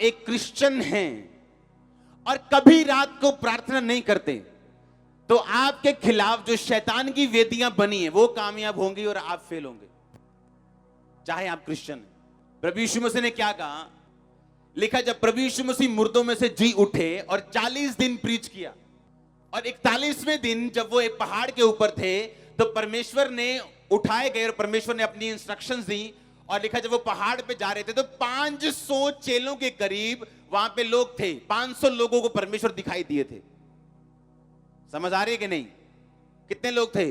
एक क्रिश्चियन हैं और कभी रात को प्रार्थना नहीं करते, तो आपके खिलाफ जो शैतान की वेदियां बनी हैं वो कामयाब होंगी और आप फेल होंगे, चाहे आप क्रिश्चियन हैं। प्रभु यीशु मसीह ने क्या कहा? लिखा, जब प्रभु यीशु मसीह मुर्दों में से जी उठे और 40 दिन प्रीच किया और 41वें दिन जब वो एक पहाड़ के ऊपर थे तो परमेश्वर ने उठाए गए और परमेश्वर ने अपनी इंस्ट्रक्शंस दी। और लिखा, जब वो पहाड़ पे जा रहे थे तो 500 चेलों के करीब वहां पे लोग थे। 500 लोगों को परमेश्वर दिखाई दिए थे। समझ आ रही है कि नहीं? कितने लोग थे?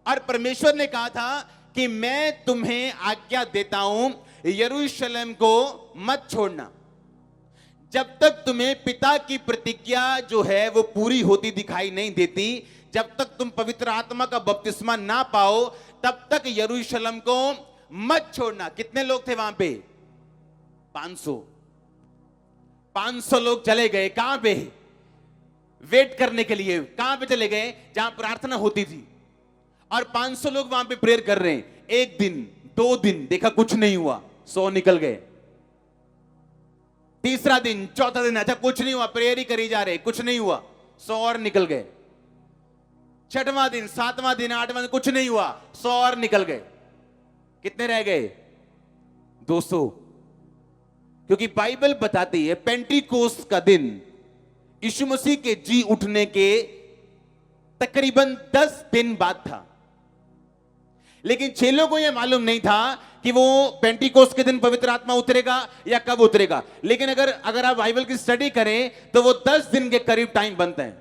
और परमेश्वर ने कहा था कि मैं तुम्हें आज्ञा देता हूं यरूशलेम को मत छोड़ना जब तक तुम्हें पिता की प्रतिज्ञा जो है वो पूरी होती दिखाई नहीं देती। जब तक तुम पवित्र आत्मा का बपतिस्मा ना पाओ तब तक यरूशलेम को मत छोड़ना। कितने लोग थे वहां पे? 500। 500 लोग चले गए। कहां पे? वेट करने के लिए। कहां पे चले गए? जहां प्रार्थना होती थी। और 500 लोग वहां पे प्रेयर कर रहे हैं। एक दिन, 2 दिन देखा कुछ नहीं हुआ, 100 निकल गए। तीसरा दिन, चौथा दिन, अच्छा कुछ नहीं हुआ, प्रेयर ही करी जा रहे, कुछ नहीं हुआ, 100 और निकल गए। छठवां दिन, 7वां दिन, 8वां दिन, कुछ नहीं हुआ, 100 और निकल गए। कितने रह गए? 200। क्योंकि बाइबल बताती है पेंटिकोस्ट का दिन यीशु मसीह के जी उठने के तकरीबन 10 दिन बाद था। लेकिन चेलों को यह मालूम नहीं था कि वो पेंटिकोस्ट के दिन पवित्र आत्मा उतरेगा या कब उतरेगा। लेकिन अगर आप बाइबल की स्टडी करें तो वो 10 दिन के करीब टाइम बनते हैं।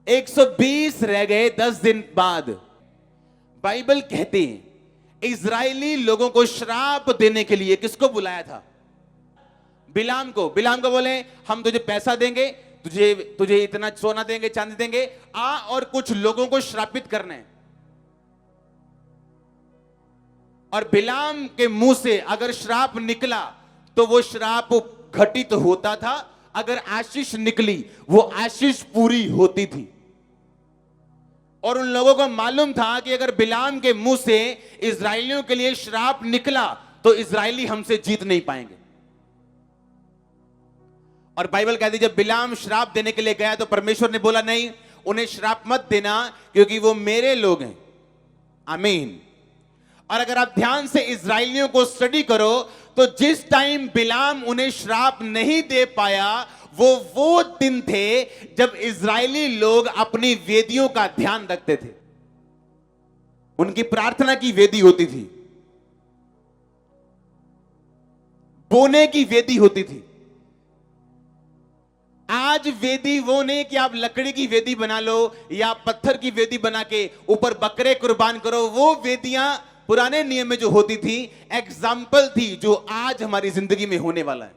120 रह गए 10 दिन बाद। बाइबल कहती है इजरायली लोगों को श्राप देने के लिए किसको बुलाया था? बिलाम को। बिलाम को बोले हम तुझे पैसा देंगे, तुझे इतना सोना देंगे, चांदी देंगे, आ और कुछ लोगों को श्रापित करना है। और बिलाम के मुंह से अगर श्राप निकला तो वो श्राप घटित होता था, अगर आशीष निकली वो आशीष पूरी होती थी। और उन लोगों को मालूम था कि अगर बिलाम के मुंह से इजरायलियों के लिए श्राप निकला तो इजरायली हमसे जीत नहीं पाएंगे। और बाइबल कहती जब बिलाम श्राप देने के लिए गया तो परमेश्वर ने बोला नहीं, उन्हें श्राप मत देना क्योंकि वो मेरे लोग हैं। आमीन। और अगर आप ध्यान से इजरायलियों को स्टडी करो तो जिस टाइम बिलाम उन्हें श्राप नहीं दे पाया वो दिन थे जब इजरायली लोग अपनी वेदियों का ध्यान रखते थे। उनकी प्रार्थना की वेदी होती थी, बोने की वेदी होती थी। आज वेदी वो नहीं कि आप लकड़ी की वेदी बना लो या पत्थर की वेदी बना के ऊपर बकरे कुर्बान करो। वो वेदियां पुराने नियम में जो होती थी एग्जाम्पल थी जो आज हमारी जिंदगी में होने वाला है।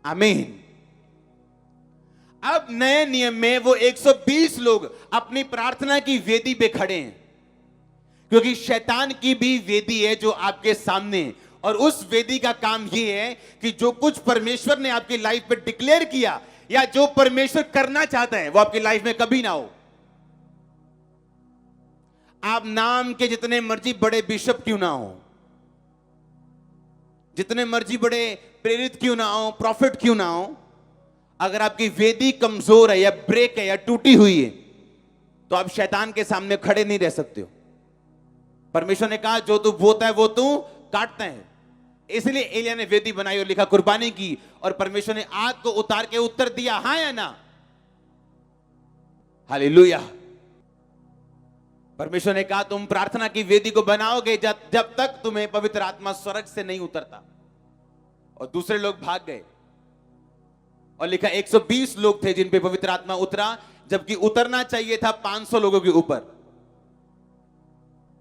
आमीन। अब नए नियम में वो 120 लोग अपनी प्रार्थना की वेदी पे खड़े हैं क्योंकि शैतान की भी वेदी है जो आपके सामने है। और उस वेदी का काम यह है कि जो कुछ परमेश्वर ने आपकी लाइफ पे डिक्लेयर किया या जो परमेश्वर करना चाहता है वो आपकी लाइफ में कभी ना हो। आप नाम के जितने मर्जी बड़े बिशप क्यों ना हो, जितने मर्जी बड़े प्रेरित क्यों ना हो, प्रॉफिट क्यों ना हो, अगर आपकी वेदी कमजोर है या ब्रेक है या टूटी हुई है तो आप शैतान के सामने खड़े नहीं रह सकते हो। परमेश्वर ने कहा जो तू बोता है वो तू काटता है। इसलिए एलिया ने वेदी बनाई और लिखा कुर्बानी की और परमेश्वर ने आग को उतार के उत्तर दिया, हां या ना? हालेलुया। परमेश्वर ने कहा तुम प्रार्थना की वेदी को बनाओगे जब तक तुम्हें पवित्र आत्मा स्वर्ग से नहीं उतरता। और दूसरे लोग भाग गए और लिखा 120 लोग थे जिन पे पवित्र आत्मा उतरा, जबकि उतरना चाहिए था 500 लोगों के ऊपर।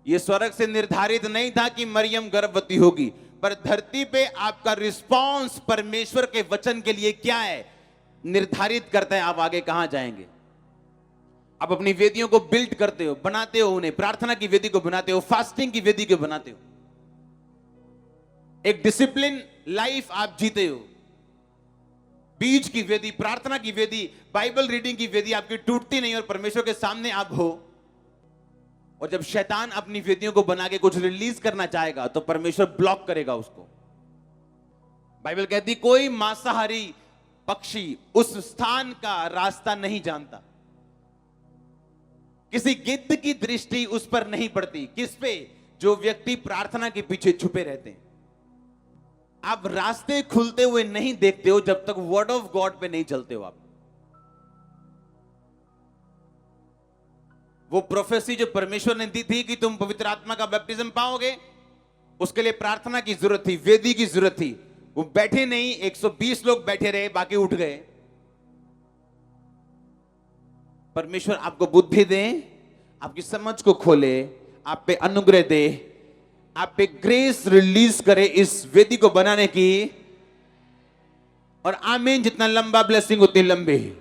यह स्वर्ग से निर्धारित नहीं था कि मरियम गर्भवती होगी, पर धरती पे आपका रिस्पांस परमेश्वर के वचन के लिए क्या है निर्धारित करता है आप आगे कहां जाएंगे। आप अपनी वेदियों को बिल्ड करते हो, बनाते हो, उन्हें प्रार्थना की वेदी को बनाते हो, फास्टिंग की वेदी को बनाते हो, एक डिसिप्लिन लाइफ आप जीते हो। बीज की वेदी, प्रार्थना की वेदी, बाइबल रीडिंग की वेदी आपकी टूटती नहीं और परमेश्वर के सामने आप हो। और जब शैतान अपनी वेदियों को बना के कुछ रिलीज करना चाहेगा तो परमेश्वर ब्लॉक करेगा उसको। बाइबल कहती कोई मांसाहारी पक्षी उस स्थान का रास्ता नहीं जानता। किसी गिद्ध की दृष्टि उस पर नहीं पड़ती। किस पे? जो व्यक्ति प्रार्थना के पीछे छुपे रहते हैं। आप रास्ते खुलते हुए नहीं देखते हो जब तक वर्ड ऑफ गॉड पे नहीं चलते हो। आप वो प्रोफेसी जो परमेश्वर ने दी थी कि तुम पवित्र आत्मा का बैप्टिज्म पाओगे, उसके लिए प्रार्थना की जरूरत थी, वेदी की जरूरत थी। वो बैठे नहीं, 120 लोग बैठे रहे, बाकी उठ गए। परमेश्वर आपको बुद्धि दे, आपकी समझ को खोले, आप पे अनुग्रह दे, आप पे ग्रेस रिलीज करे इस वेदी को बनाने की। और आमीन, जितना लंबा ब्लेसिंग उतनी लंबी।